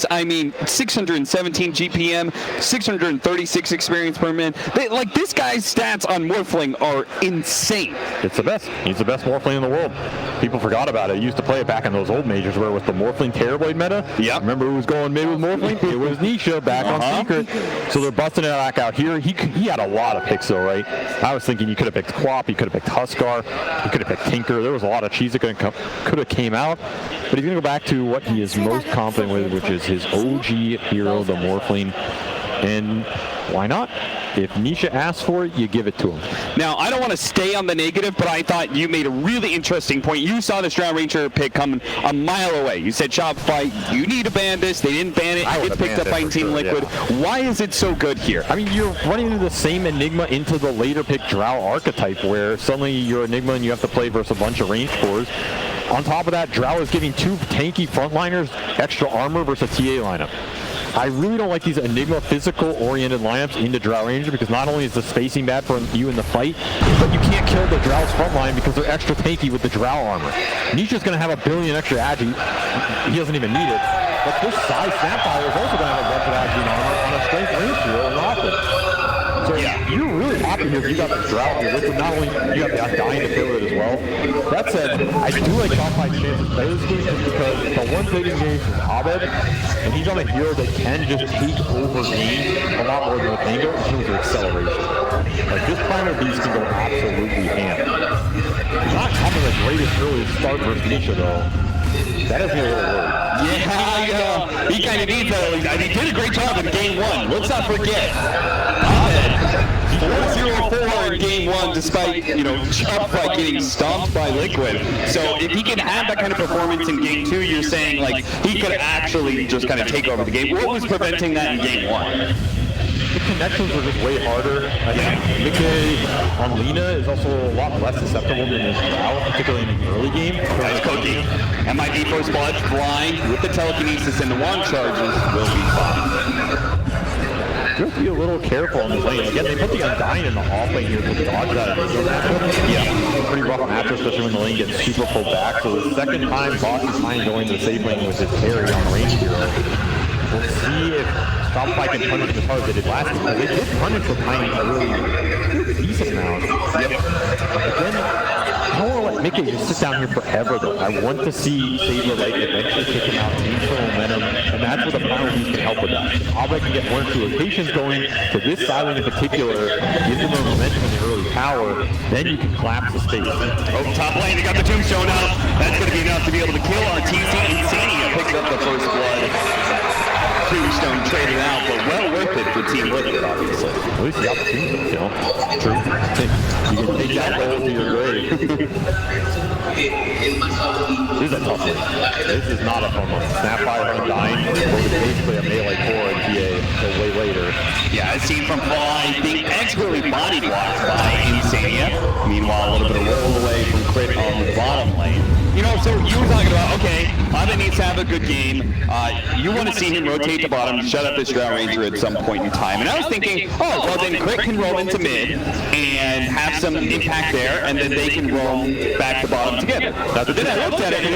Morphlings, I mean, 617 GPM, 636 experience per minute. Like, this guy's stats on Morphling are insane. It's the best. He's the best Morphling in the world. People forgot about it. He used to play it back in those old majors where it was the Morphling Terrorblade meta. Yeah. Remember who was going mid with Morphling? It was Nisha back on Secret. So they're busting it back out here. He had a lot of picks though, right? I was thinking you could have picked Quap, you could have picked Huskar, you could have picked Tinker. There was a lot of cheese that could have came out. But if you go back to what he is most confident with, which is his OG hero, the Morphling, and why not? If Nisha asks for it, you give it to him. Now, I don't want to stay on the negative, but I thought you made a really interesting point. You saw this Drow Ranger pick coming a mile away. You said Shopify, you need to ban this. They didn't ban it. It gets picked up by Team Liquid. Yeah. Why is it so good here? I mean, you're running into the same Enigma into the later pick Drow archetype where suddenly you're Enigma and you have to play versus a bunch of range cores. On top of that, Drow is giving two tanky frontliners extra armor versus a TA lineup. I really don't like these Enigma physical-oriented lineups into Drow Ranger because not only is the spacing bad for you in the fight, but you can't kill the Drow's frontline because they're extra tanky with the Drow armor. Nisha's going to have a billion extra agi. He doesn't even need it. But this size Snapfire is also going to have a bunch of agi armor on a strength range hero in Rocket. So you're really happy here if you got the Drow here. With not only you have the Undying to fill it as well. That said, I do like Shopify's chances better this game just because the one big engage is Abed, and he's on a hero that can just take over games a lot more than a Tango in terms of acceleration. Like this Primal Beast can go absolutely ham. He's not having the greatest early start versus Nisha though. That has me a little worried. Yeah, he kind of needs that at least. I mean, he did a great job in game one. Let's not forget. 4-0-4 in game one, despite, Shopify getting stomped by Liquid. So if he can have that kind of performance in game two, you're saying, like, he could actually just kind of take over the game. What was preventing that in game one? The connections were just way harder. I think Mickey on Lina is also a lot less susceptible than his Drow, particularly in the early game. That's Cookie. MIB first blood, blind, with the telekinesis and the wand charges, will be fine. Just be a little careful on the lane. Again, they put the Undying in the off lane here to dodge that. Yeah, pretty rough matchup, especially when the lane gets super pulled back. So the second time Boss is fine going to the safe lane with his carry on the range hero. We'll see if Shopify can punish him as hard as they did last time. They did punish the Tiny a really decent amount. But then, I don't want to let Mickey just sit down here forever, though. I want to see Saber Lake eventually kick him out, gain some momentum, and that's where the Primal Beast can help with that. If Abed can get 1 or 2 rotations going to this side in particular, give them the momentum and the early power, then you can collapse the space. Oh, top lane, they got the Tombstone out. That's going to be enough to be able to kill RTZ. Insania picks up the first blood. Tombstone traded out, but well worth it for Team Liquid, obviously. At least the opportunity, True. You can take that goal to your grave. This is a tough one. This is not a fun one. Snapfire Undying, basically a melee core in TA, so way later. Yeah, as seen from Fly, being expertly body blocked by Insania. Meanwhile, a little bit of roll away from Crit on the bottom lane. So you were talking about, okay, Abed needs to have a good game. You want to see him rotate the bottom, shut up this Drow Ranger at some point in time. And I was thinking, well then Crit can roll into mid and have some impact there, and then they can roll back to bottom together. But then I looked at it, and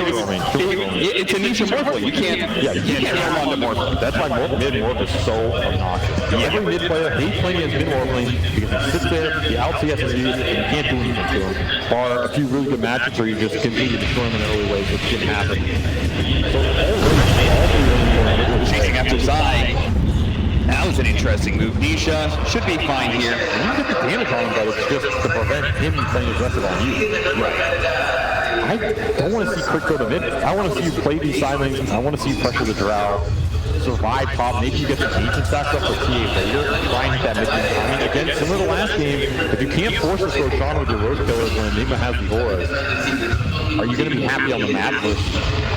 it's a Nisha Morphling. You can't roll onto Morphling. That's why mid-morph is so obnoxious. Every mid player hates playing against mid-morphling because he sits there, the LCS is used, and you can't do anything to him. Bar a few really good matches where you just continue to destroy him in early ways, which didn't happen. So chasing after Zai. That was an interesting move. Nisha should be fine here. You can get the damage on him, but it's just to prevent him playing aggressive on you. Right. I don't want to see Quick go to mid. I want to see you play these side lanes. I want to see you pressure the Drow. Survive top, maybe you get some ancient stacks up for TA later, try and hit that mid-game timing. Again, similar to last game, if you can't force this Roshan with your Roach Killers when Enigma has the auras, are you going to be happy on the map versus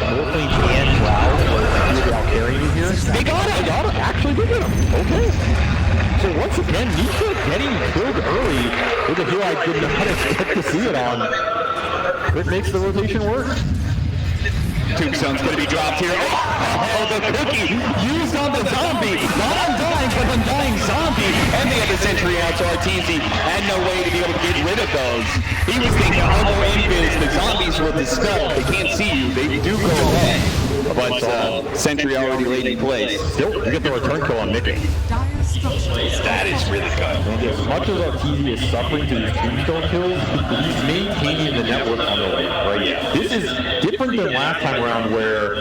Morphling and Drow, or without carrying you here? They got it! Actually, they get him. Okay. So once again, Nisha getting killed early with a hero I did not expect to see it on. It makes the rotation work. Tombstone's going to be dropped here. Oh, the cookie used on the zombie. Not Undying, but Undying zombie. And they had the sentry out, so RTZ had no way to be able to get rid of those. He was thinking, oh, no, invis, the zombies will dispel. They can't see you. They do go away. But Sentry already laid in place. Still, you get the return kill on Mickey. That is really good. And as much as Arteezy is suffering to these tombstone kills, he's maintaining the network on the lane, right? Yeah. This is different than last time around where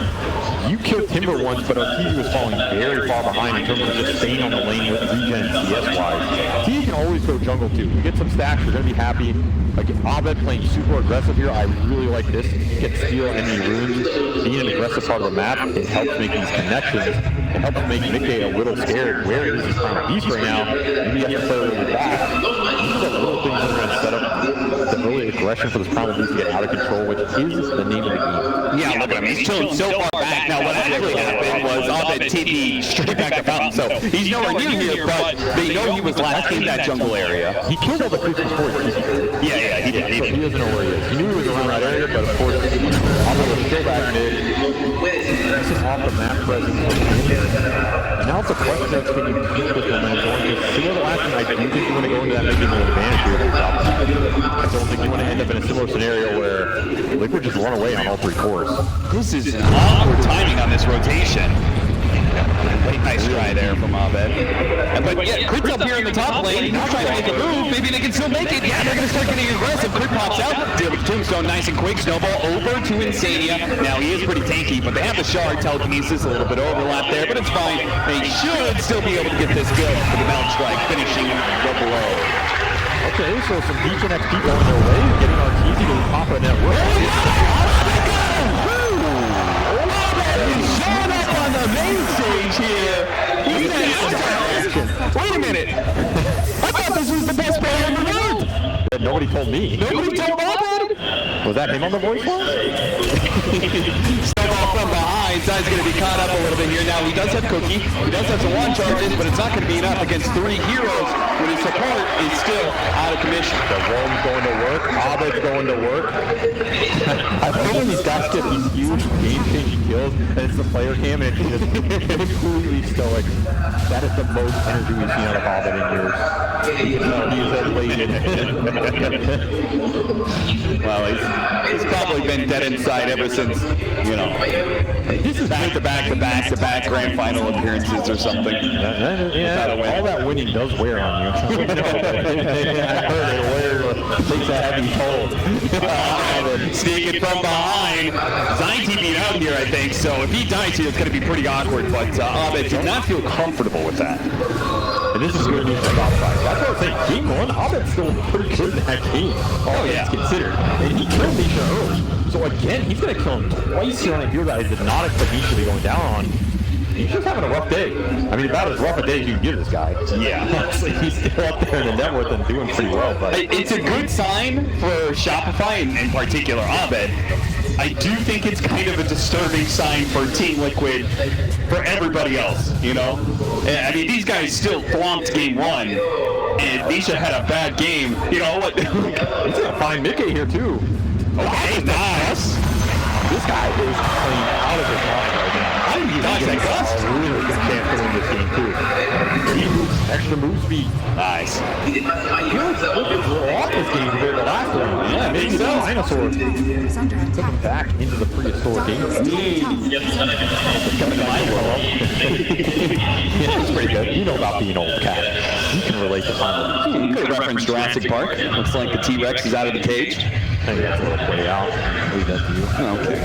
you killed Timber once, but Arteezy was falling very far behind in terms of just staying on the lane with regen and CS-wise. Arteezy can always go jungle too. You get some stacks, you're going to be happy. Like Abed playing super aggressive here, I really like this. You get steal enemy runes, being an aggressive part of the map, it helps make these connections. It helps make Mickey a little scared. Where is his Primal Beast right now? Maybe he has to play a little bit back. These are little things that are going to set up the early aggression for this Primal Beast to get out of control, which is the name of the game. Yeah, look at him. He's chilling so far back. Now, what actually happened was Abed TP straight back to Fountain. So he's nowhere near here, but they know he was last in that jungle area. He killed all the creeps before he TP'd. Yeah, he did. So he doesn't know where he is. He knew he was around that area, but of course, Abed was still back mid. This is off the map presence. And now it's a question of can you keep this momentum going? Because similar to last time, I do think you want to go into that making an advantage here. I don't think you want to end up in a similar scenario where Liquid just run away on all three cores. This is awkward timing on this rotation. Nice try there from Abed. But yeah, Crit's up here in the top lane. Now trying to make a move. Maybe they can still make it. Yeah, they're going to start getting aggressive. Crit pops out. Deal with Tombstone nice and quick. Snowball over to Insania. Now he is pretty tanky, but they have the shard telekinesis. A little bit overlap there, but it's fine. They should still be able to get this kill for the Mount Strike, finishing the blow. Okay, so some decent XP going their way. Getting Arteezy to the top of the network. Showing up on the main stage here. Wait a minute. I thought this was the best player in the world. Nobody told me. Nobody told Abed. Was that him on the voice line? Snowball from behind. Side's going to be caught up a little bit here. Now he does have Cookie. He does have some one charges, but it's not going to be enough against three heroes when his support is still out of commission. The Worm's going to work. Abed's going to work. I think when these guys get these huge game-changing kills, and it's the player cam, and it's just completely stoic. That is the most energy we've seen out of Abed in years. He's elated. Well, he's probably been dead inside ever since, you know, this is back-to-back grand final appearances or something. Yeah, all that winning does wear on you. I heard it takes a heavy toll. Sneaking from behind. Zine TP'd out here, I think, so if he dies here, it's going to be pretty awkward, but Abed did not feel comfortable with that. And this is good news for top side. That's what I was saying. Game 1, Abed's still pretty good in that game. All things considered. And he killed Nisha early. So again, he's going to kill him twice here on a hero that I did not expect Nisha to be going down on. He's just having a rough day. I mean, about as rough a day as you can give this guy. Yeah. Honestly, he's still up there in the network and doing pretty well. But it's a good sign for Shopify, and in particular Abed. I do think it's kind of a disturbing sign for Team Liquid, for everybody else, you know? I mean, these guys still flomped game 1, and Nisha had a bad game. You know what? He's going to find Mickey here, too. Okay, nice. This guy is playing out of his mind right now. How did he dodge that gust? A really good chance to win this game, too. Extra move speed. Nice. He looks a little off this game compared to last one. Yeah, maybe so. the dinosaur took him back into the prehistoric game. Yeah, it's pretty good. You know about being old, cat. You can relate to time. You could have referenced Jurassic Park. Looks like the T-Rex is out of the cage. I think that's a little play out. Leave that to you. Oh, okay.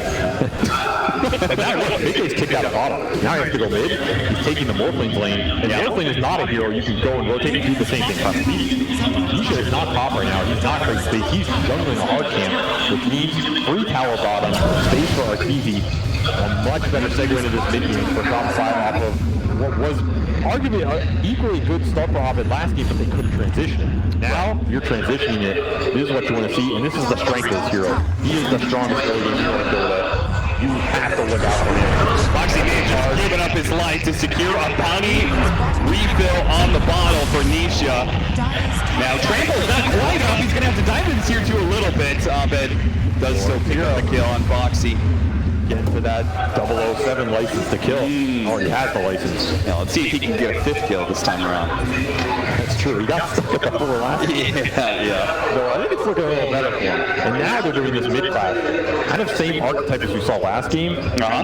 But now look, Mickey's kicked out of bottom. Now he has to go mid. He's taking the Morphling lane. And Morphling is not a hero. You can go and rotate and do the same thing. Nisha is not top right now. He's not crazy space. He's jungling a hard camp, which means free tower bottom, space for Arteezy. A much better segue into this mid game for top 5 off of what was arguably equally good stuff for Abed last game, but they couldn't transition it. Now you're transitioning it. This is what you want to see, and this is the strength of this hero. He is the strongest early game hero in Dota. You have to look out for him. Foxy Mage giving up his life to secure a bounty refill on the bottle for Nisha. Now Trample's not quite up. He's going to have to dive in this here too a little bit. Abed does still pick up the kill on Foxy. getting for that 007 license to kill. Oh, he has the license. Yeah, let's see if he can get a 5th kill this time around. That's true. He got stuck a couple of last Yeah. So I think it's looking a little better for him. And now they're doing this mid-class. Kind of same archetype as we saw last game.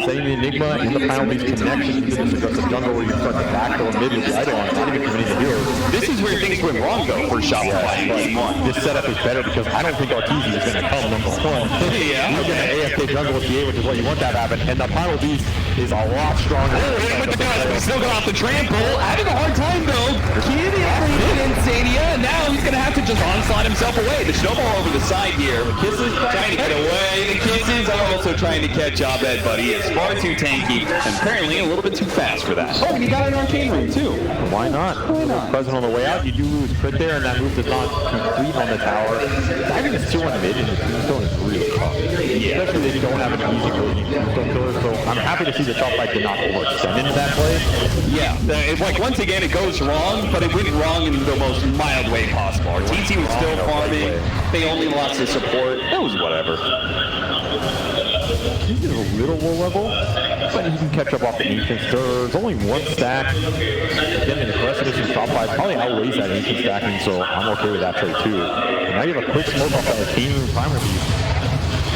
Same Enigma in the penalties connection into this aggressive jungle where you start to backdoor mid with the idol on, not even committing the heroes. This is where things went wrong, though, for Shopify in game 1. This setup is better because I don't think Arteezy is going to come number 1. Yeah. You get an AFK jungle with the A, which is what you want that to happen. And the final beast is a lot stronger. With the guys, but still got off the trample. Having a hard time, though. Kid Insania. Now he's going to have to just onslaught himself away. The snowball over the side here. Kisses trying to get away. The Kisses are also trying to catch Abed, but he is far too tanky and apparently a little bit too fast for that. Oh, and he got an arcane ring, too. Why not? Present on the way out, you do lose crit there, and that move does not complete on the tower. Diving is 2 on the mid, and the tombstone is really tough. Yeah. Especially if you don't have an easy ability tombstone killer, so I'm happy to see the top fight did not overextend into that play. Yeah, it's like once again it goes wrong, but it went wrong in the most mild way possible. TT was still farming, they only lost the support, that was whatever. He's a little low level, but he can catch up off the ancients. There's only 1 stack. Again, the aggressiveness in top 5 probably outweighs that ancient stacking, so I'm okay with that trade too. And now you have a quick smoke off that arcane room primer beast.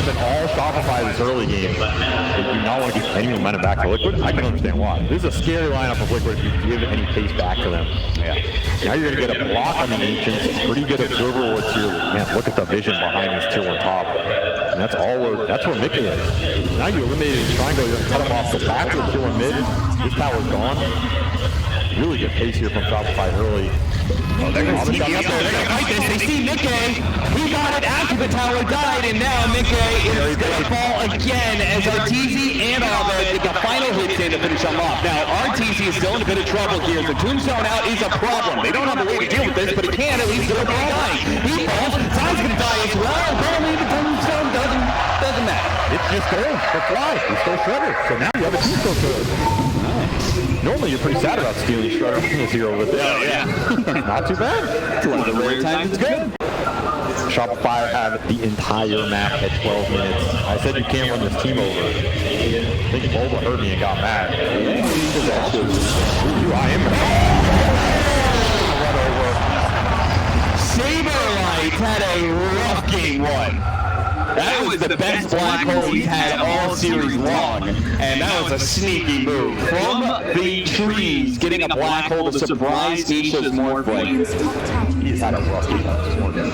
Been all Shopify this early game. They do not want to give any momentum back to Liquid. I can understand why. This is a scary lineup of Liquid if you give any pace back to them. Yeah. Now you're going to get a block on the Ancients. Pretty good observer what's here. Man, look at the vision behind this tier on top. And that's where Mickey is. Now you eliminated his triangle. You're going to cut him off the back of the tier on mid. This tower's gone. Really good pace here from Shopify early. Oh, they're going to sneak up there. They're going to fight this. They see Mickey. He got it after the tower died, and now Mickey is going to fall again as Arteezy and Abed get the final hits in to finish them off. Now, Arteezy is still in a bit of trouble here. The tombstone out is a problem. They don't have a way to deal with this, but he can at least deliver a die. He falls. Zion's going to die as well. Apparently, the tombstone doesn't matter. It's just going for fly. He's still Shredder. So now you have a tombstone killer. Normally, you're pretty sad about stealing Shredder from this hero with it. Oh, yeah. Not too bad. It's one of the rare times it's good. Shopify have the entire map at 12 minutes. I said you can't run this team over. I think Boba heard me and got mad. I am Saberlight had a rough game 1. That was the best black hole he's had all series long, and that was a sneaky move. From the trees, getting a black hole to surprise Nisha's Morphling. He's had a rough game this morning.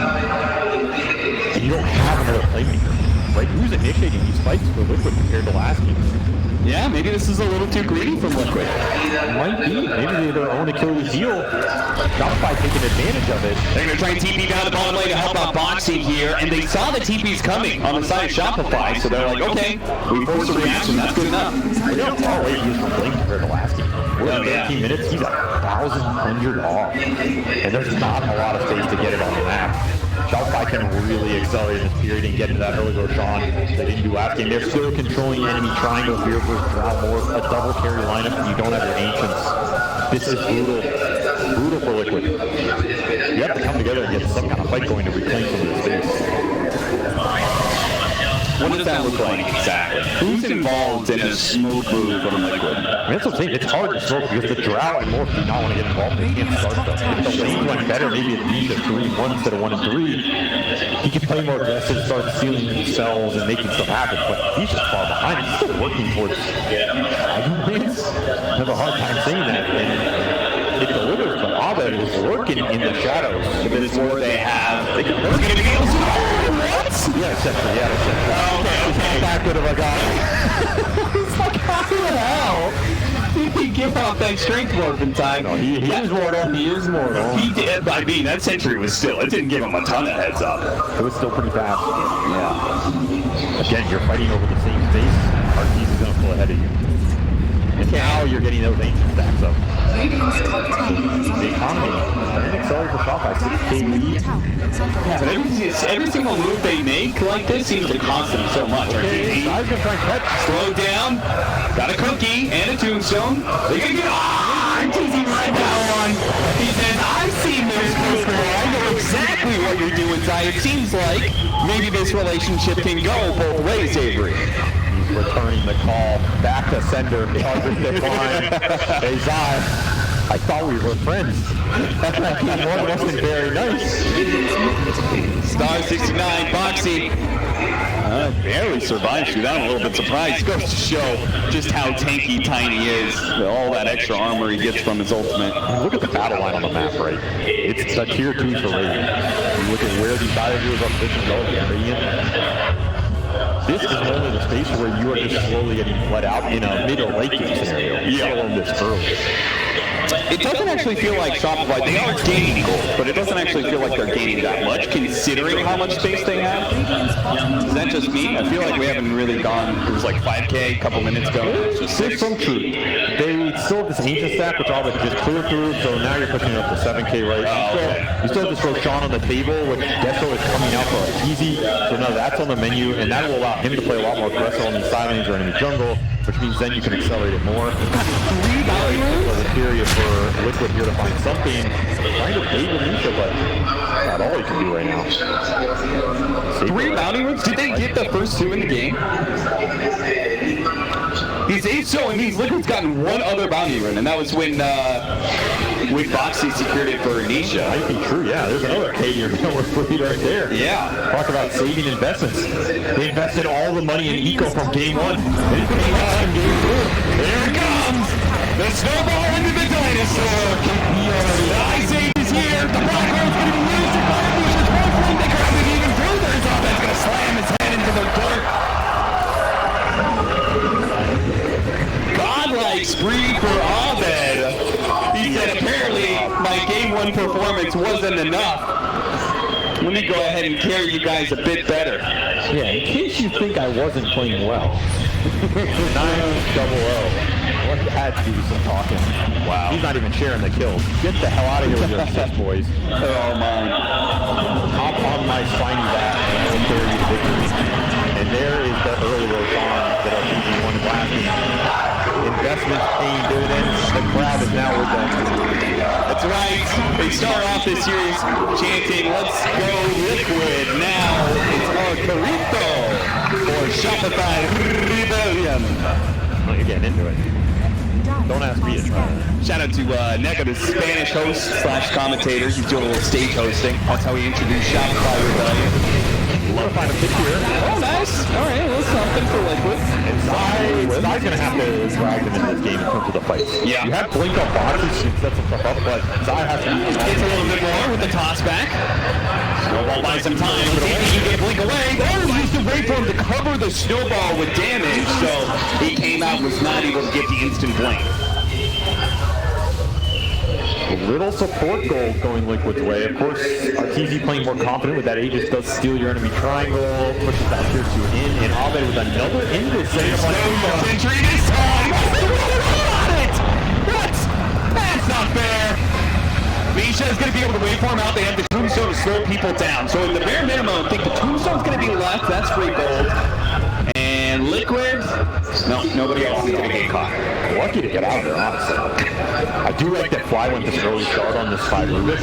And you don't have another playmaker. Right? Who's initiating these fights for Liquid compared to last game? Yeah, maybe this is a little too greedy from Liquid. It might be. Maybe they own Achilles' heel. Shopify taking advantage of it. They're going to try and TP down the bottom lane to help out boxing here, and they saw the TPs coming on the side of Shopify, so they're like, okay, we forced a reaction, that's good enough. I know how late he is from Blink compared to last game. We're at 13 minutes, he's 1,100 off. And there's not a lot of space to get it on the map. Shopify can really accelerate in this period and get into that early Roshan they didn't do last game. They're still controlling enemy triangles here versus more a double carry lineup and you don't have your ancients. This is brutal. Brutal for Liquid. You have to come together and get some kind of fight going to reclaim some of this space. What does that look like exactly? Who's involved in a smoke move from Liquid? I mean, that's what I'm saying. It's hard to smoke because the Drow and Morph do not want to get involved. They can't start them. If the lanes went better, maybe it'd be 3-1 instead of 1-3. He can play more aggressive, start stealing spells and making stuff happen, but he's just far behind. He's still working towards dragon wins. I have a hard time saying that. And it delivers, but Abed is working in the shadows. This is what they have. They can work it. Yeah, essentially, okay. That good of a guy. It's like, how the hell did he give off that strength morph in time? No, he is mortal. He is mortal. He did. I mean, that sentry was still, it didn't give him a ton of heads up. It was still pretty fast. Yeah. Again, you're fighting over the same space. Arteezy is going to pull ahead of you. And now you're getting those ancient stacks up. The economy. An accelerator for Shopify. 6K lead. Yeah, but every single move they make like this seems to cost them so much. Okay, I was going to try and catch. Slow down. Got a cookie and a tombstone. They're going to get... Arteezy right that one. He says, I've seen this before. I know exactly what you're doing, Zai. It seems like maybe this relationship can go both ways, Avery. He's returning the call. Back to sender. Target decline. Hey, Zai, I thought we were friends. Game one wasn't very nice. Star 69, Boxy. Barely survives through that. I'm a little bit surprised. Goes to show just how tanky Tiny is. All that extra armor he gets from his ultimate. Look at the battle line on the map, right? It's the tier 2 for Radiant. You look at where these Bioviewers are positioned relative to Radiant. This is normally the space where you are just slowly getting bled out in a mid or late game scenario. Let alone this early. It doesn't actually feel like Shopify, they are gaining gold, but it doesn't actually feel like they're gaining that much considering how much space they have. Is that just me? I feel like we haven't really gone, it was like 5K a couple minutes ago. It's just 6. Some truth. They still have this ancient stack, which all they can just clear through, so now you're pushing it up to 7K, right? You still have this Roshan on the table, which Deso is coming out for easy, so now that's on the menu, and that will allow him to play a lot more aggressive on these side lanes or enemy jungle, which means then you can accelerate it more. So the period for Liquid here to find something, trying to bait with Nisha, but not all he can do right now. 3 bounty runs? Did they get the first 2 in the game? He's 8, so it means Liquid's gotten 1 other bounty run, and that was when Boxy secured it for Nisha. Might be true, yeah. There's another K here right there. Yeah. Talk about saving investments. They invested all the money in Eco from game 1. Here it comes! The snowball into the dinosaur! Ice Age is here! The Broncos going to be used to fire Nisha's Morphling! They grab it even further! His offense going to slam his head into the dirt! Godlike spree for Abed! He said apparently my game 1 performance wasn't enough. Let me go ahead and carry you guys a bit better. Yeah, in case you think I wasn't playing well. 9-0. What had to do some talking. Wow. He's not even sharing the kills. Get the hell out of here with your assist, boys. Oh, man. Hop on my spiny back and I will carry you to victory. And there is the early Roshan that are using one blasting. Investments paying dividends. The crowd is now with them. That's right. They start off this series chanting, "Let's go Liquid." Now it's Arcarito for Shopify Rebellion. Well, you're getting into it. Don't ask me to try. Shout out to Neko, the Spanish host / commentator. He's doing a little stage hosting. That's how he introduced Shopify Rebellion. Love to find a pick here. Oh, nice. All right, a little something for Liquid. And Zai's going to have to drag them into this game in terms of the fights. Yeah. You have Blink on boxes, you can set some stuff up, but Zai has to Gets a little bit more with the toss back. Snowball buys some time. Let's see if he can get Blink away. Oh, he used to wait for him to cover the snowball with damage, so he came out and was not able to get the instant Blink. A little support goal going Liquid's way. Of course, RTZ playing more confident with that Aegis does steal your enemy triangle, pushes that tier 2 in, and Abed with another invis setting up on Entry this time! What? That's not fair! Nisha is going to be able to wait for him out. They have the tombstone to slow people down. So at the bare minimum, I think the tombstone's going to be left. That's free gold. And Liquid, no, nobody else is going to get caught. Lucky to get out of there, honestly. I do like that Fly went this early start on this 5 Rubick.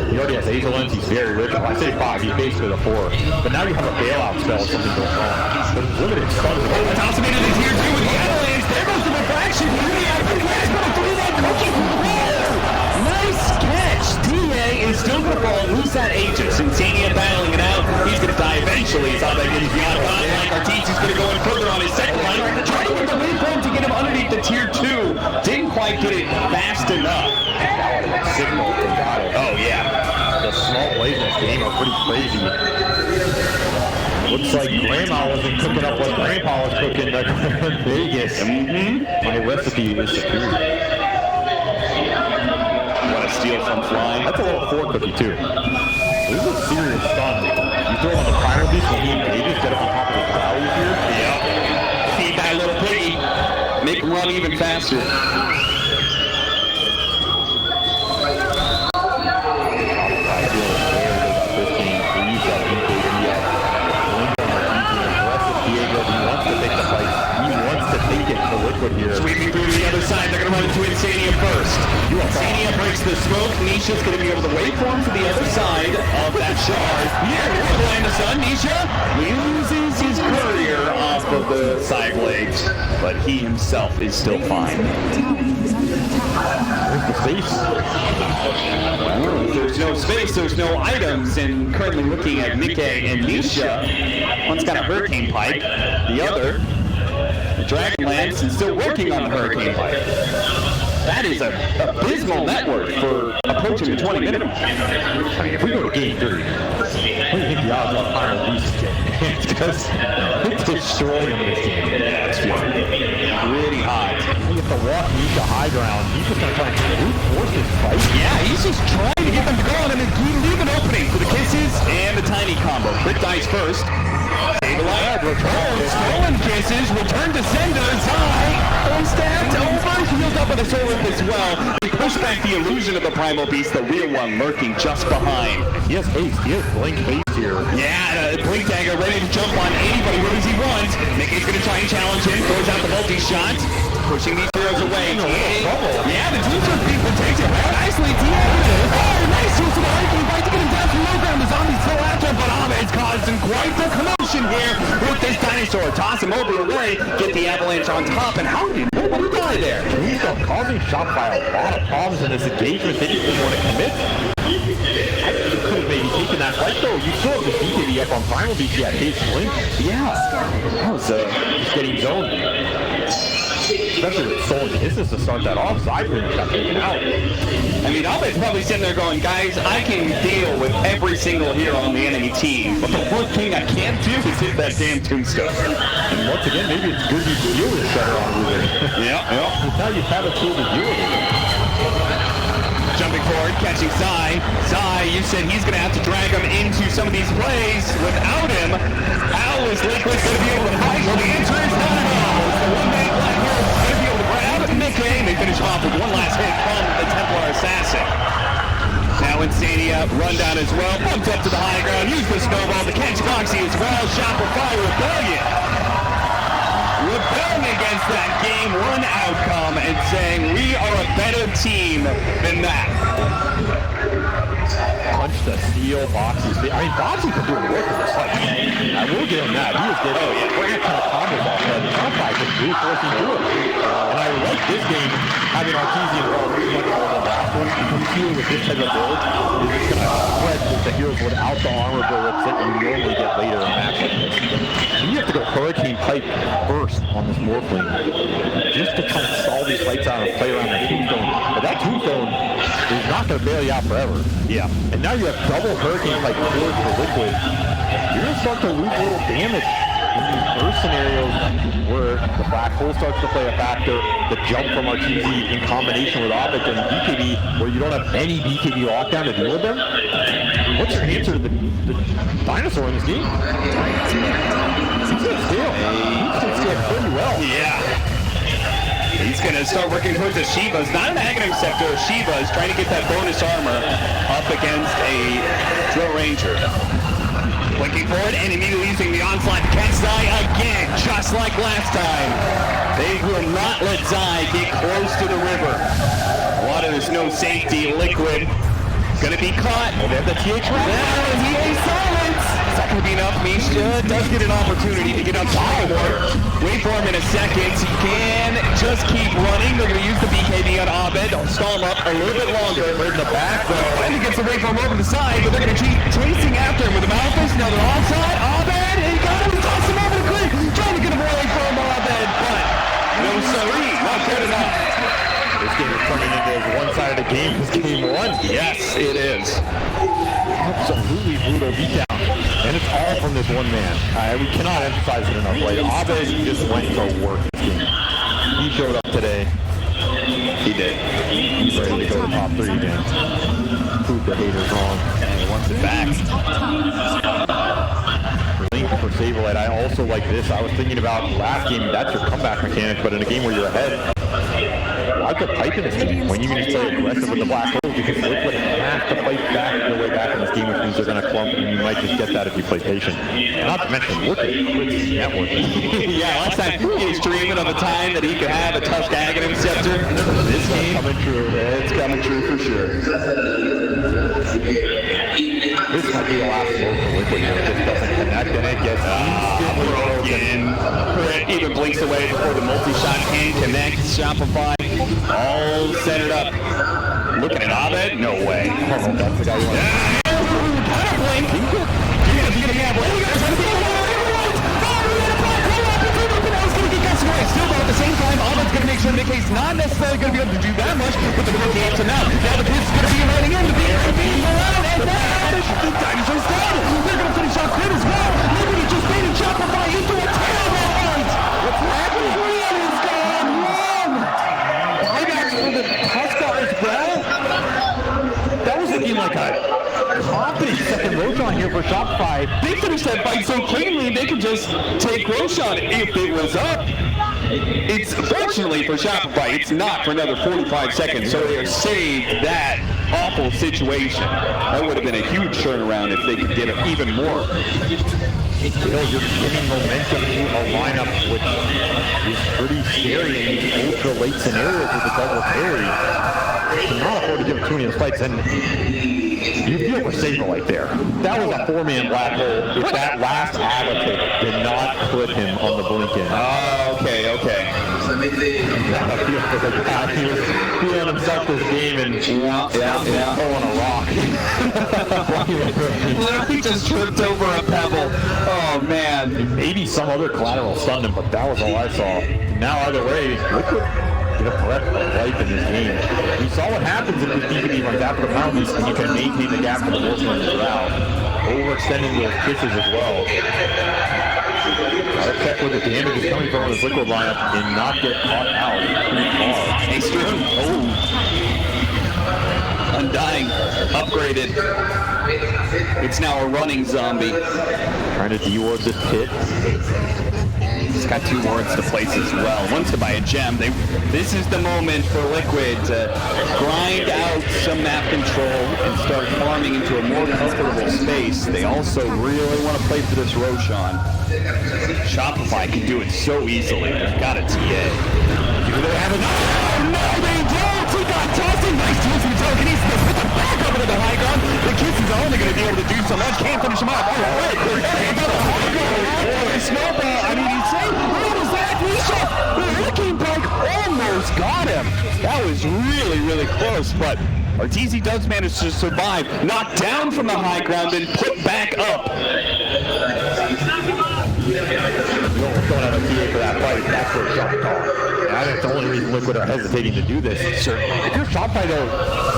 He already has Azel Lens, he's very rich. When I say 5, he's basically the 4. But now you have a bailout spell if something goes wrong. There's limited stuns. Tossimated in tier 2 with the Avalanche. There goes the refraction. He's going to throw that cookie. Nice catch. TA is still going to fall loose at Aegis. Insania battling it out. He's going to die eventually. It's not like he's beyond a like Arteezy's going to go in further on his second line. Trying to get the lead for him to get him underneath the tier 2. Didn't quite get it fast enough. Signal to battle. Oh, yeah. The small plays in this game are pretty crazy. Looks like Grandma wasn't cooking up what Grandpa was cooking in Vegas. My recipe is superior. What a steal from Fly. That's a little 4 cookie too. This is a serious stun. You throw on the primal beast when he engages, get up on top of the valleys here. Yep. Feed that little piggy. Make him run even faster. He wants to take the fight. He wants to take it to Liquid here. Sweeping through to the other side. They're going to run to Insania first. Insania breaks the smoke. Nisha's going to be able to wait for him to the other side of that shard. Here, behind the sun, Nisha loses his courier off of the side legs, but he himself is still fine. Where's the space? Well, there's no space, there's no items, and currently looking at Mickey and Nisha. One's got a hurricane pipe, the other, the Dragon Lance, is still working on the hurricane pipe. That is a abysmal network for approaching the 20-minute mark. I mean, if we go to game 3, what do you think the odds are final Beast get? Because it's destroying this game. Yeah, it's really hot. You have to walk Nisha high ground. He's just going to try and brute force this fight. Yeah, he's just trying to get them to go on him and leave an opening for the kisses and the tiny combo. Crit dies first. Stabilize, stolen kisses, return to sender, Zai, stabbed over, healed up with a soul whip as well. He pushed back the illusion of the Primal Beast, the real one lurking just behind. He has haste, he has blink haste here. Yeah, Blink Dagger ready to jump on anybody where does he want. Mickey's going to try and challenge him, throws out the multi-shot, pushing these heroes away. Yeah, the team took people takes it very nicely. Nice use of the hiking fight to get him down from low ground. The zombies throw after him, but Ahmed's causing quite the commotion here with this dinosaur. Toss him over away, get the avalanche on top, and how did nobody die there? He's causing shot by a lot of problems in this engagement. They didn't want to commit. I think you could have maybe taken that fight though. You still have the BKB up on Primal Beast. Yeah, Haste Blink. Yeah, that was just getting zoned. Especially with Soul Kisses to start that off. Side ring got taken out. I mean, Ahmed's probably sitting there going, guys, I can deal with every single hero on the enemy team, but the one thing I can't do is hit that damn tombstone. And once again, maybe it's good you deal with better on Rubick. Yeah. Now you have a tool to deal with it. Jumping forward, catching Zai. Zai, you said he's going to have to drag him into some of these plays. Without him, how is Liquid going to be able to fight? Well, the answer is not at all. It's the one-man black hero going to be able to grab Mickey. They finish him off with one last hit from the Templar Assassin. Now Insania, run down as well. Bumped up to the high ground. Use the snowball to catch Foxy as well. Shot for fire. Rebellion. Rebelling against that game one outcome and saying we are a better team than that. Punch the steel, Boxy's. I mean, Boxy can do work in this fight. I will give him that. He is getting great kind of combos off that. The top guy can brute forcing through it. And I like this game having Arteezy involved much more than the last one. Because here with this type of build, you're just going to spread the heroes without the armor buildups that you normally get later in matches. And you have to go Hurricane Pipe first on this Morphling just to kind of stall these fights out and play around that Tombstone. But that Tombstone is not going to bail you out forever. Yeah. And now you have double Hurricane Pipe forward for Liquid. You're going to start to lose a little damage in these first scenarios where the black hole starts to play a factor, the jump from Arteezy in combination with Ovid and BKB, where you don't have any BKB lockdown to deal with them. What's your answer to the dinosaur in this game? He's going to scale. He's going to scale pretty well. Yeah. He's going to start working towards the Shivas. Not an Aghanim Scepter. Shivas trying to get that bonus armor up against a Drill Ranger. Blinking forward and immediately using the onslaught to catch Zai again, just like last time. They will not let Zai get close to the river. Water, there's no safety. Liquid gonna be caught. Oh, they have the TH right now, and he is silence. Is that gonna be enough? Misha does get an opportunity to get up more. Wait for him in a second. He can just keep running. They're gonna use the BKB on Abed. They'll stall him up a little bit longer. Right in the back, though. And he gets away from him over the side, but they're gonna keep chasing after him with the Malphus. Now they're offside. Abed, he got him. He tossed him over the cliff. Trying to get him away from Abed, but no sorry, not good enough. This game is turning into one side of the game. This game one. Yes, it is. Absolutely brutal beatdown. And it's all from this one man. We cannot emphasize it enough. Like, Abed just went to work this game. He showed up today. He did. He's ready to go to top 3 again. Prove the haters wrong. And he wants it back. Link for Saberlight. I also like this. I was thinking about last game, that's your comeback mechanic, but in a game where you're ahead, like a pipe in this game when you're going to stay aggressive with the black holes, because Liquid have to fight back their way back in this game, which means they're going to clump, and you might just get that if you play patient. Not to mention, look at Liquid's network. Yeah, last time he was dreaming of a time that he could have a Tusk Aghanim Scepter. This game, coming true. it's coming true for sure. This might be the last blow for Liquid here. It just doesn't connect, and it gets broken. Crit even blinks away before the multi-shot can connect. Shopify all centered up. Looking at Abed? No way. Oh, that's the guy you want. Still, though, at the same time, Abed's going to make sure Nikkei's not necessarily going to be able to do that much with the middle game to now. Now the Piss is going to be running in, the beam around, and now the Dinosaur's down. They're going to finish off Crit as well. Liberty just made it Shopify into a terrible fight. What's happening? Green is gone wrong. Buybacks for the Tuskar as well. That was looking like a confident second Roshan here for Shopify. They finished that fight so cleanly, they could just take Roshan if it was up. It's fortunately for Shopify, it's not for another 45 seconds, so they saved that awful situation. That would have been a huge turnaround if they could get it even more. You know, you're getting momentum to a lineup which is pretty scary in these ultra late scenarios with the double carry. You cannot afford to give too many fights, and you feel for Saberlight there. That was a four-man black hole. If that last additive did not put him on the blink in. Okay. I feel for the guy. He was feeling himself this game and throwing a rock. Literally just tripped over a pebble. Oh, man. Maybe some other collateral stunned him, but that was all I saw. Now, either way, Liquid get a breath of life in this game. We saw what happens if this DPD runs after the mountains and you can maintain the gap for the Wolfman as well. Overextending those kisses as well. Gotta check where the damage is coming from this Liquid lineup and not get caught out too far. Hey, Stern. Undying. Upgraded. It's now a running zombie. Trying to de-orb this pit. He's got two wards to place as well. Wants to buy a gem. This is the moment for Liquid to grind out some map control and start farming into a more comfortable space. They also really want to play for this Roshan. Shopify can do it so easily. They've got a TA. Do they have enough? No, they don't! He got tossed in. Nice deal from Telekinesis. They put the back over to the high ground. The Kiss is only going to be able to do so much. Can't finish him off. All right. Snowball. I mean, he's saying, what was that? Nisha, the Hurricane Pike almost got him. That was really, really close, but Arteezy does manage to survive. Knocked down from the high ground and put back up. You don't going out of TA for that fight. That's where shots are. I think the only reason Liquid are hesitating to do this. Sure. If you're Shopify though,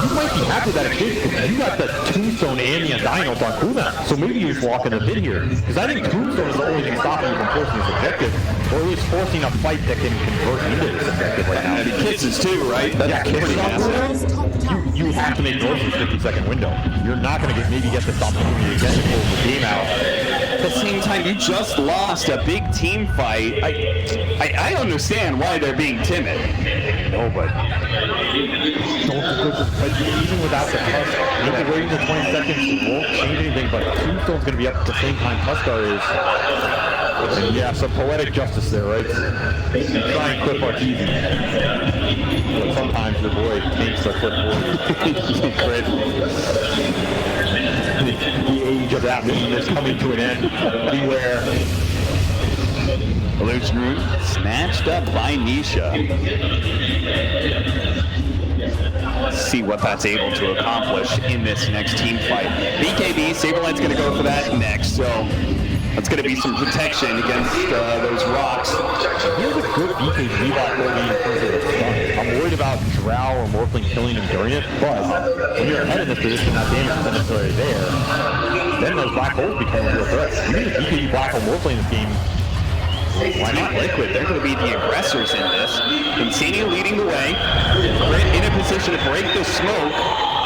you might be happy that it did because you got the Tombstone and the Dinos on cooldown. So maybe you just walk in a bit here. Because I think Tombstone is the only thing stopping you from forcing this objective, or at least forcing a fight that can convert into this objective right now. And he kisses too, right? That's pretty massive. You have to make Norse's 50-second window. You're not going to maybe get this opportunity to get to close the game out. At the same time, you just lost a big team fight. I understand why they're being timid. No, but even without the Tusk, maybe waiting the 20 seconds won't change anything, but Tombstone's going to be up at the same time Tuskar is. And yeah, some poetic justice there, right? You try and clip Arteezy. But sometimes the boy takes the clip forward. The age of that mission is coming to an end. Beware. Illusion Root snatched up by Nisha. Let's see what that's able to accomplish in this next team fight. BKB, Saberlight's going to go for that next, so that's going to be some protection against those rocks. Here's a good BKB bot in terms of the stun. I'm worried about Drow or Morphling killing him during it, but when you're ahead in this position, that damage isn't necessarily there. Then those black holes become a real threat. Even if BKB black hole Morphling in this game, why not Liquid? They're going to be the aggressors in this. Insania leading the way. In a position to break the smoke,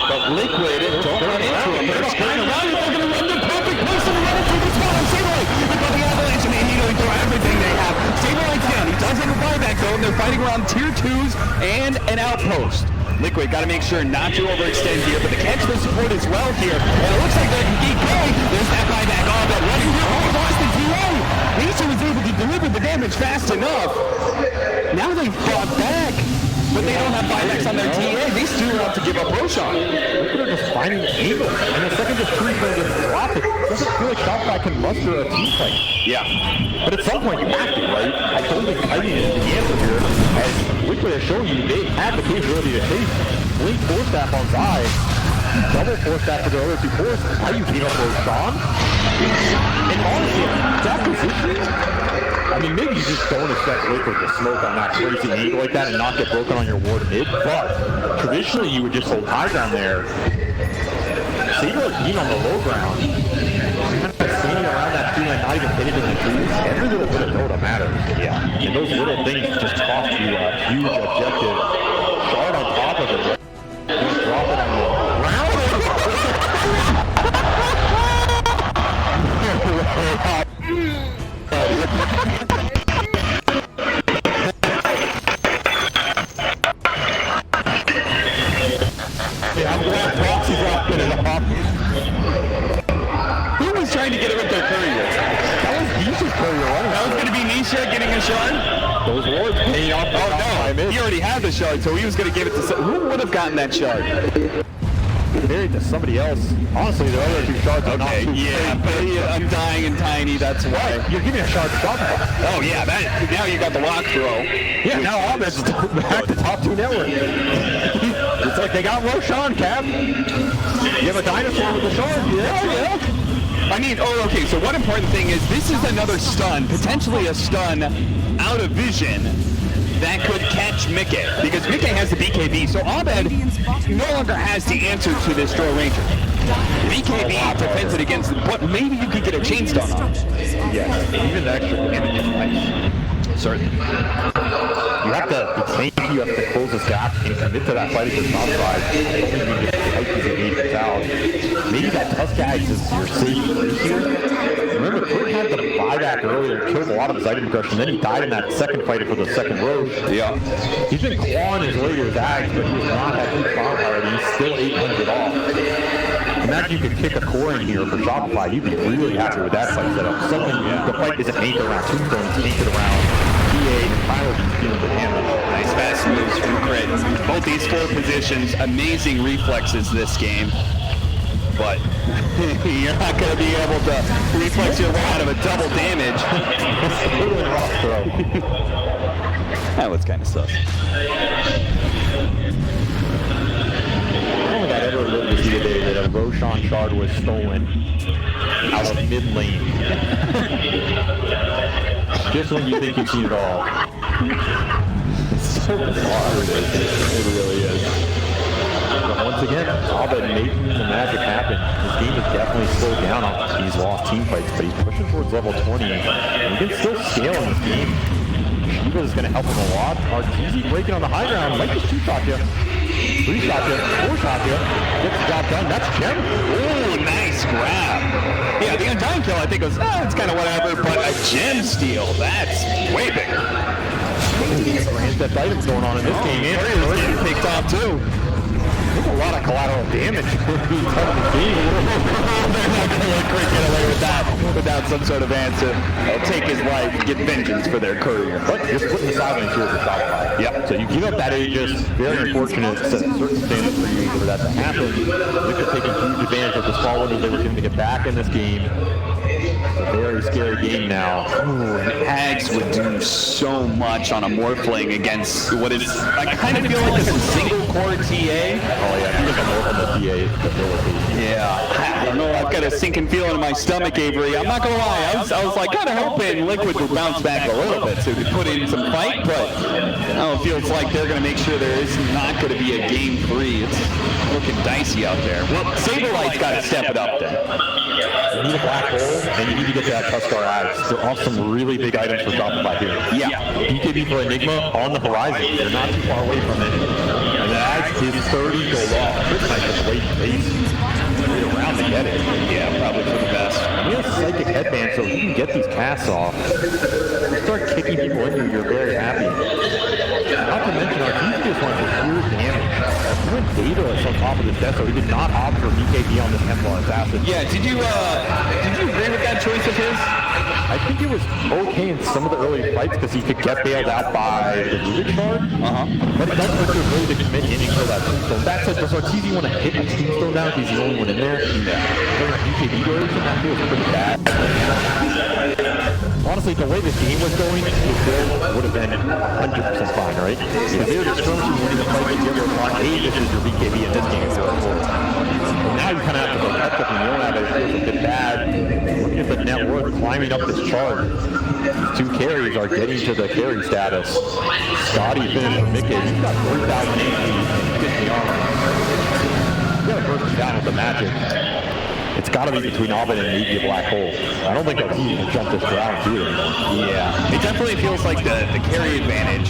but Liquid don't run into him. They're going around and they're going to run the perfect person to run into this one. Saberlight, they've got the avalanche and they need to throw everything they have. Saberlight's down. He does have a buyback though, and they're fighting around tier 2s and an outpost. Liquid got to make sure not to overextend here, but the catch the support as well here. And it looks like they can keep going. There's that buyback on that running here. Oh, lost the TA. Nisha was able to deliver the damage fast enough. Now they fought back, but they don't have buybacks on their TA. They still have to give up Roshan. Liquid are just finding angles. And the second this team's going to just drop it, doesn't feel like Shopify can muster a team fight. Yeah. But at some point you have to, right? I don't think Titan is the answer here. As Liquid has shown you, they have the capability to chase. Blink force staff on Zai. Double force staff for the other two force. How do you beat up Roshan? And honestly, that position, I mean, maybe you just don't expect Liquid to smoke on that crazy angle like that and not get broken on your ward mid, but traditionally you would just hold high down there. Saber is being on the low ground. Kind of standing around that tree and not even hitting in the trees. Every little bit of Dota matters. Yeah. And those little things just cost you a huge objective. Shard on top of it. Just drop it on the ground. Yeah, I'm glad Proxy dropped it in the pop. Who was trying to get him with their courier? That was Nisha's courier running. That was going to be Nisha getting a shard? Those wards paying off. Oh no, he already had the shard, so he was going to give it to who would have gotten that shard? Married to somebody else. Honestly, the other two shards are not too yeah, but Undying and Tiny, that's why. You're giving a shard to Shopify. Oh yeah, now you got the lock throw. Yeah, now Abed's back to top 2 network. It's like they got Roshan, Cap. You have a dinosaur with a shard. Yeah. I mean, okay, so one important thing is this is another stun, potentially a stun out of vision that could catch Mickey, because Mickey has the BKB, so Abed no longer has the answer to this Draw Ranger. BKB defends it against him, but maybe you could get a chain stun on it. Yes, even the extra damage is nice. Certainly. You have to you have to close this gap and commit to that fight at your top side. I don't think you just fight because you need it out. Maybe that Tusk Axe is your safe here. Remember, Crit had the buyback earlier, killed a lot of his item aggression, then he died in that second fight for the second Roche. Yeah. He's been clawing his way to his axe, but he was not that deep bonfire, and he's still 800 off. Imagine you could kick a core in here for Shopify, you'd be really happy with that fight setup. Suddenly, the fight isn't anchored around Tombstone, it's anchored around PA and Tyler just feeling the damage. Nice fast moves from Crit. Both these 4 positions, amazing reflexes this game. But you're not going to be able to reflex your way out of a double damage. Totally rough throw. That was kind of sus. I don't think I ever lived to see a day that a Roshan shard was stolen out of mid lane. Just when you think you've seen it all. It's so bizarre. It really is. But once again, Abed making the magic happen. His game is definitely slowed down on these lost team fights, but he's pushing towards level 20. And he can still scale in this game. Shiva is going to help him a lot. Arteezy breaking on the high ground. Might just 2-shot you. 3-shot you. 4-shot you. Gets the job done. That's Gem. Ooh, nice grab. Yeah, the Undying kill I think was, it's kind of whatever, but a Gem steal, that's way bigger. That items going on in this game. And was getting picked off too. There's a lot of collateral damage being done in the game. They're not going to let Crit get away with that without some sort of answer. They'll take his life and get vengeance for their courier. But you're splitting the silence here for Shopify. Yep. So you give up that Aegis. Very unfortunate circumstances for you for that to happen. Liquid taking huge advantage of the small windows they were going to get back in this game. It's a very scary game now. Ooh, and Ags would do so much on a Morphling against what is, I kind of feel like it's a single core TA. Oh yeah, you can work on the TA ability. Yeah, I don't know, I've got a sinking feeling in my stomach, Avery. I'm not going to lie, I was like kind of hoping Liquid would bounce back a little bit so they could put in some fight, but it feels like they're going to make sure there is not going to be a game 3. It's looking dicey out there. Well, Saberlight's got to step it up then. You need a black hole, and you need to get that Tusk Axe. There are some really big items for Shopify here. Yeah. BKB for Enigma on the horizon. They're not too far away from it. And the Axe is 30 gold off. Chris might just wait around to get it. Yeah, probably for the best. He has Psychic Headband, so he can get these casts off. You start kicking people in, you're very happy. Not to mention, our team just went for pure damage. He went Daedalus on top of this death, so he did not opt for BKB on this Templar Assassin. Yeah, did you agree with that choice of his? I think it was okay in some of the early fights because he could get bailed out by the Rubick shard. But it does put you really to commit innings for that tombstone. That said, does Arteezy want to hit the tombstone down if he's the only one in there? BKB version, that feels pretty bad. Honestly, the way this game was going, the build would have been 100% fine, right? If they were just skirmishing winning the fight, you'd be able to find, hey, this is your BKB in this game. But now you kind of have to go catch up and you don't have it. It feels a bit bad. Looking at the net worth climbing up this chart. These two carries are getting to the carry status. Scotty finished for Mickey. He's got 3,000 HP. He's getting the armor. He's got to burst him down with the magic. It's got to be between Ovid and maybe a black hole. I don't think that he can jump this ground and do it anymore. Yeah, it definitely feels like the carry advantage.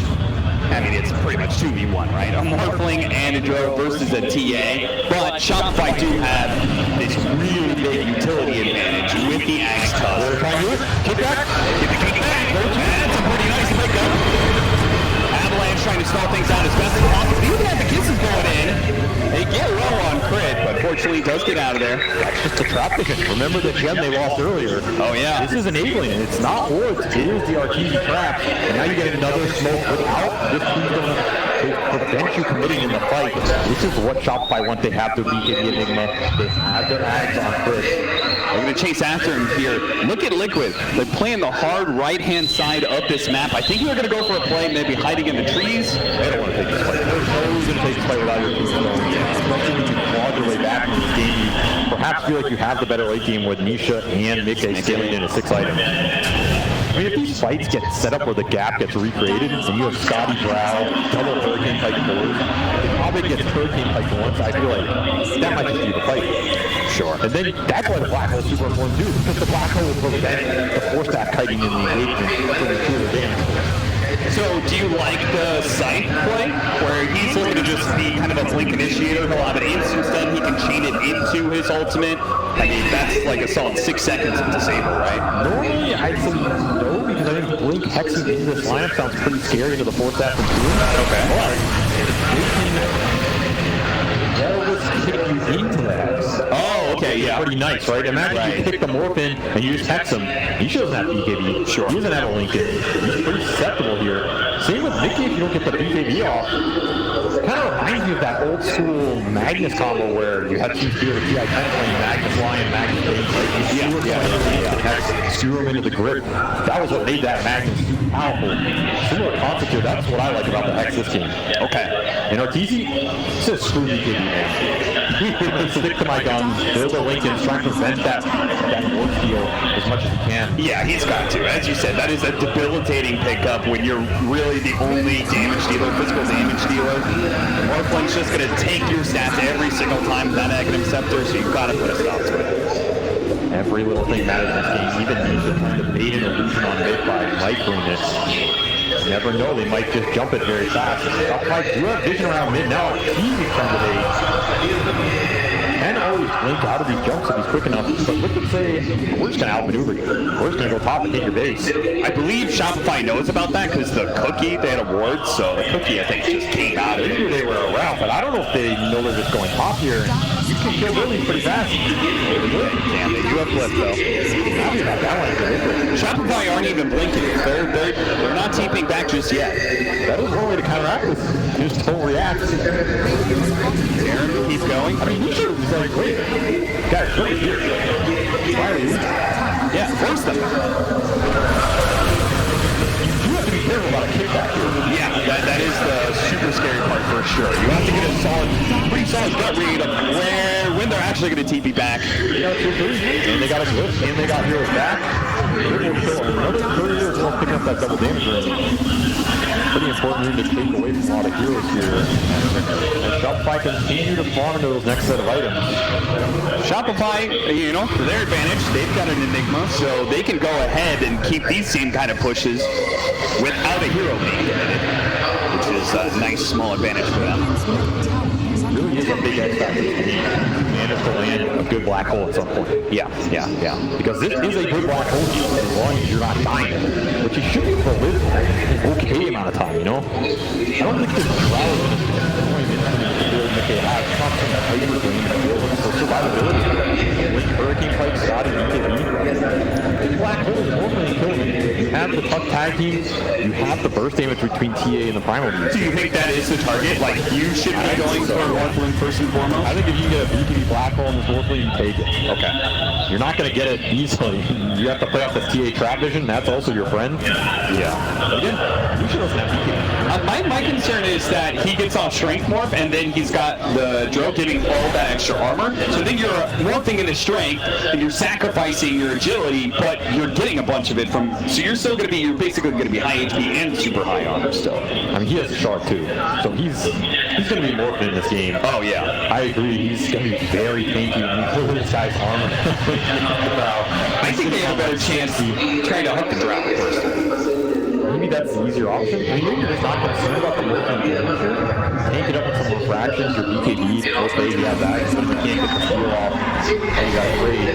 I mean, it's pretty much 2v1, right? A Morphling and a Drow versus a TA. But Shopify do have this really big utility advantage with the Axe Tusk. Kick back. Get the kick back. That's a pretty nice pickup. Avalanche trying to stall things out as best as possible. Even as the kisses going in, they get low on crit, but fortunately he does get out of there. That's just a trap vision. Remember the gem they lost earlier. Oh yeah. This is enabling it. It's not hordes. It is the Arteezy trap. And now you get another smoke without this tombstone to prevent you committing in the fight. This is what Shopify want. They have their BKB Enigma. They have their ads on crit. They're going to chase after him here. Look at Liquid. They're playing the hard right-hand side of this map. I think they're going to go for a play, maybe hiding in the trees. They don't want to take this fight. There's no reason to take this fight without your tombstone. Especially when you claw your way back in this game. You perhaps feel like you have the better late game with Nisha and Mickey scaling in a 6 item. I mean, if these fights get set up where the gap gets recreated, and you have Scotty Drow, double Hurricane type fours, if Hobbit gets Hurricane type once, I feel like that might just be the fight. Sure. And then that's why the black hole is super important too, because the black hole will prevent the 4-stack kiting in the engagement from the pure damage. So do you like the Scythe play, where he's looking to just be kind of a blink initiator? He'll have an instant stun, he can chain it into his ultimate. I mean, that's like a solid 6 seconds of disable, right? Normally, I'd say no, because I think blink hexing into this lineup sounds pretty scary into the 4-stack from 2. Okay. But always kick you into the hex. Oh, okay, yeah. Pretty nice, right? Imagine you pick the morph in and you just hex him. He doesn't have BKB. Sure. He doesn't have a Lincoln. He's pretty susceptible here. Same with Mickey if you don't get the BKB off. Kind of reminds me of that old school Magnus combo where you had 2 spears with TI 10 playing Magnus Lion, Magnus Bane. Yeah. Skewer him into the grip. That was what made that Magnus powerful. Similar concept here. That's what I like about the hex this game. Okay. And Arteezy says screw BKB, man. Stick to my guns. Build a Lincoln, try to prevent that warp steal as much as you can. Yeah, he's got to. As you said, that is a debilitating pickup when you're really the only damage dealer, physical damage dealer. Morphling's just going to take your stats every single time with that Aghanim Scepter, so you've got to put a stop to it. Every little thing matters in this game. Even Nisha trying to bait an illusion on mid by microing it. You never know, they might just jump it very fast. Shopify do have vision around mid now. Easy trying to bait. Can always blink out of these jumps if he's quick enough, but Liquid say, we're just going to outmaneuver you. We're just going to go top and take your base. I believe Shopify knows about that because the cookie, they had a ward, so the cookie, I think, just came out of They it. knew they were around, but I don't know if they know they're just going top here. You can kill Lily pretty fast. Damn, they do have flip, though. Happy about that one. Shopify aren't even blinking. They're not TPing back just yet. That is one way to counteract this. Just don't react. Aaron keeps going. I mean, you should have like, wait, guys, look at here. Why are you? Yeah, force them. You have to be careful about a kickback here. Yeah, that is the super scary part for sure. You have to get a pretty solid gut read of when they're actually going to TP back. Yeah, and they got a glitch, and they got heroes back. Another courier is going to pick up that double damage ring. Pretty important room to take away from a lot of heroes here. And Shopify continue to farm into those next set of items. Shopify, for their advantage, they've got an Enigma, so they can go ahead and keep these same kind of pushes without a hero being committed, which is a nice small advantage for them. Really is a big X factor. manage to land a good black hole at some point. Yeah. Because this is a good black hole as long as you're not dying. But you should be able to live an okay amount of time, you know? I don't think this Drow is going to destroy the building that they have. It's not some hyper game for survivability. When Hurricane Pike, Scott, and BKB, black hole is ultimately killing them. You have the Tusk tag teams, you have the burst damage between TA and the Primal Beast. Do you think that is the target? Like, you should be going for Morphling first and foremost? I think if you get a BKB black hole in this Morphling, you take it. Okay. You're not going to get it easily. You have to play off the TA trap vision. That's also your friend. Yeah. But again, you should also have BKB. My concern is that he gets off Strength Morph, and then he's got the Dro getting all that extra armor. So then you're morphing into Strength, and you're sacrificing your agility, but you're getting a bunch of it from... So you're still going to be... You're basically going to be high HP and super high armor still. I mean, he has a shard too. So he's going to be morphing in this game. Oh, yeah. I agree. He's going to be very tanky. I mean, look at this guy's armor. I think they have a better chance trying to hook the Drow first. Maybe that's the easier option. I mean, maybe you're just not concerned about the morphing damage here. Tank it up with some more fractions, your BKB, okay, you have that, but you can't get the steal off, and you got to trade.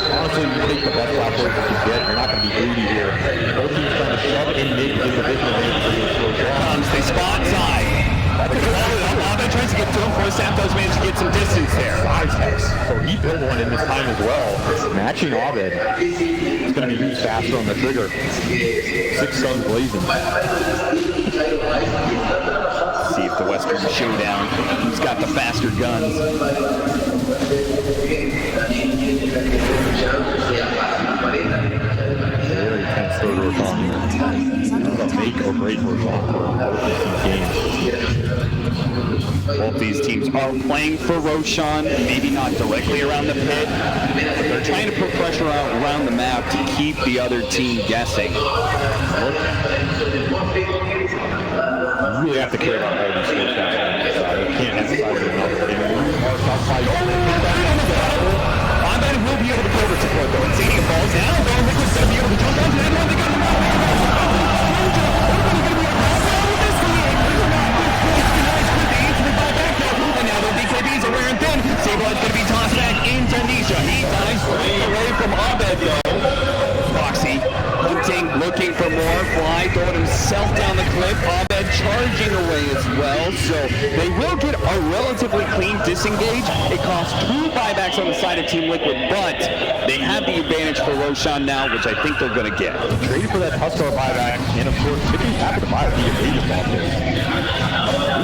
Honestly, you take the best platform you can get, you're not going to be greedy here. Both teams trying to shove in mid to get the vision advantage for your slow shots. They spot side. Abed tries to get to him. Forcap does manage to get some distance there. Size hex. So he built one in this time as well. Matching Abed. It's going to be used faster on the trigger. 6 guns blazing. See if the Western showdown, who's got the faster guns. Very tense third Roshan here. This is a make or break Roshan for both these games. Both these teams are playing for Roshan, maybe not directly around the pit, but they're trying to put pressure out around the map to keep the other team guessing. You really have to care about all these sports guys on this side. You can't emphasize it enough. Abed will be able to cover support though. Insania falls down. Liquid's going to be able to jump onto anyone. They got him and now the BKBs are wearing thin. Sablehead's going to be tossed back into Nisha. He dies away from Abed though. Foxy hunting, looking for more. Fly throwing himself down the cliff. Abed charging away as well. So they will get a relatively clean disengage. It costs 2 buybacks on the side of Team Liquid, but they have the advantage for Roshan now, which I think they're going to get. Traded for that Tuskar buyback, and of course, Tippy's happy to buy the advantage off this.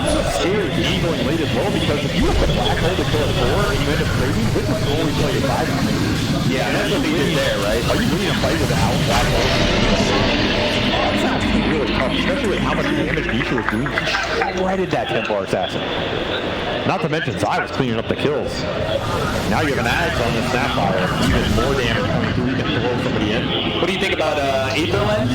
This is a scary game going late as well, because if you have the black hole to kill at 4 and you end up trading, this is only play at 5. Yeah, that's what they did there, right? Are you winning a fight without black hole? That sounds really tough, especially with how much damage Nisha was doing. He shredded that Templar Assassin. Not to mention Zai was cleaning up the kills. Now you have an Axe on the Snapfire, even more damage coming through. You can throw somebody in. What do you think about Aetherland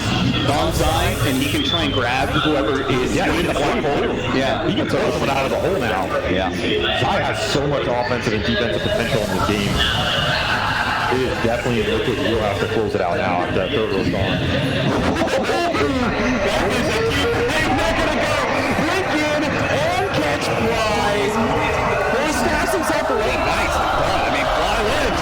on Zai, and he can try and grab whoever is in the black hole? Yeah, he can throw someone out of the hole now. Yeah. Zai has so much offensive and defensive potential in this game. It is definitely a Liquid wheelhouse to close it out now after that third goes gone. Himself away. Nice. I mean, Fly lives.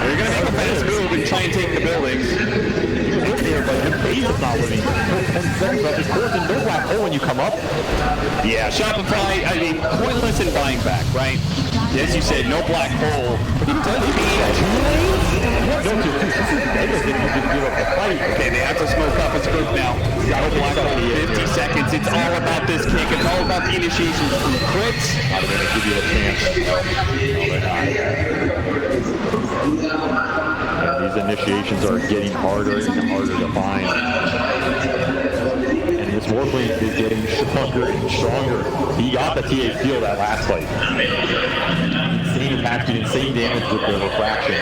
They're going to make a fast move and try and take the buildings. He was there, but his base is not living. 10 seconds left. Of course, and no black hole when you come up. Yeah, Shopify, I mean, pointless in buying back, right? As you said, no black hole. But he does Okay, they have to smoke up his group now. No black hole, 50 seconds. It's all about this kick. It's all about the initiations from crits. How do they give you a chance? No, they're not. These initiations are getting harder and harder to find. And this Morphling is getting stronger and stronger. He got the TA steal that last fight. Insane attack speed, insane damage with the refraction.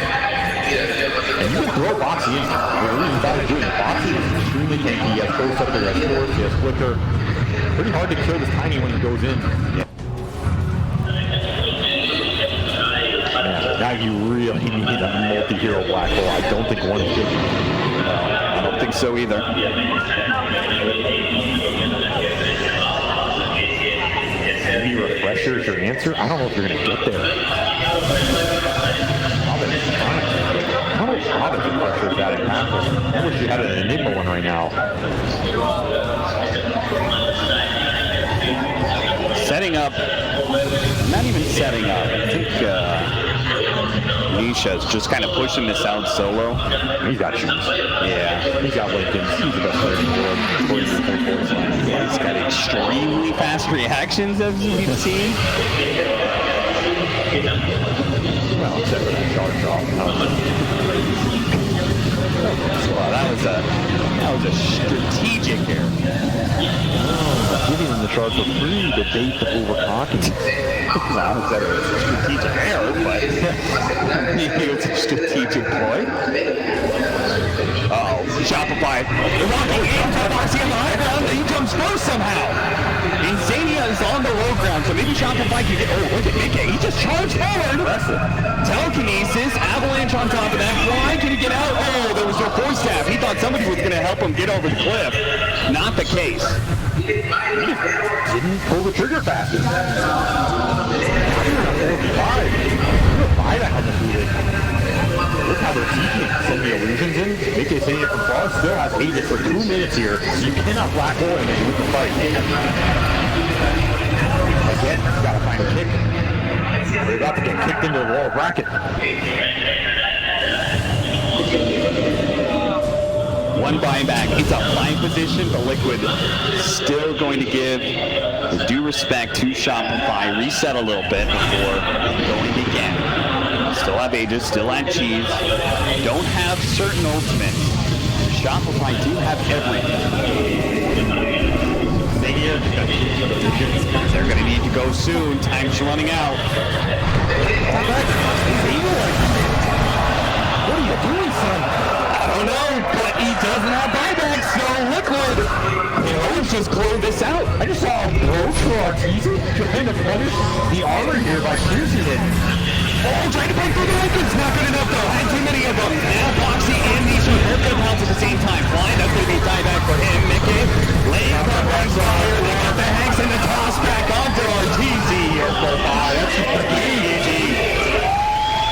And you can throw Boxy in. There's a reason why he's doing it. Boxy is extremely tanky. He has Ghost up there, he has Force, he has Flicker. Pretty hard to kill this Tiny when he goes in. Yeah. Man, now you really need a multi-hero black hole. I don't think one is good. I don't think so either. Maybe Refresher is your answer? I don't know if you're going to get there. pressure is that impactful. I wish you had an Enigma one right now. Setting up, not even setting up. I think Nisha's just kind of pushing this out solo. He's got shoes. Yeah. He's got Lincoln. He's the best player in the world. Yeah, he's got extremely fast reactions, as we've seen. Well, except for that charge off. Well, that was a strategic error. Giving them the charge for free to bait the overclocking. Well, I don't say it was a strategic error, but it was a strategic ploy. Uh-oh, Shopify. They're walking into Marcy on the high ground, and he comes first somehow. Insania is on the low ground, so maybe Shopify can get... Oh, look at Mickey. He just charged forward. Telekinesis, avalanche on top of that. Why can he get out? Oh, there was no force staff. He thought somebody was going to help him get over the cliff. Not the case. Didn't pull the trigger fast. Look how they're keeping some of the illusions in. AK's hitting it from far, still has Aegis for 2 minutes here, so you cannot black hole him and lose the fight. Again, you gotta find a kick. They're about to get kicked into the wall bracket. One buyback. It's a fine position, but Liquid still going to give the due respect to Shopify. Reset a little bit before going again. Still have Aegis, still have Cheese. Don't have certain ultimates. Shopify do have everything. They're going to need to go soon. Time's running out. What are you doing, son? I don't know, but he doesn't have buybacks, so Liquid. Let's just close this out. I just saw a broke for Arteezy trying to punish the armor here by piercing it. Oh, trying to break through the Lincoln's not good enough though. Had too many of them. Now Foxy and Nisha both get pounds at the same time. Flying, that's going to be a dieback for him. Mickey laying up on fire. They got the Hanks and the toss back onto Arteezy here for 5. That's easy.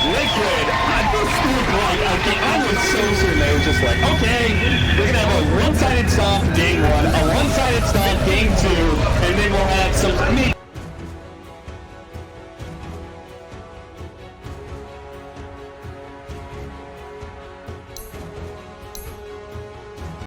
Liquid on the scoop block. I was so certain they were just like, okay, we're going to have a one-sided soft day one.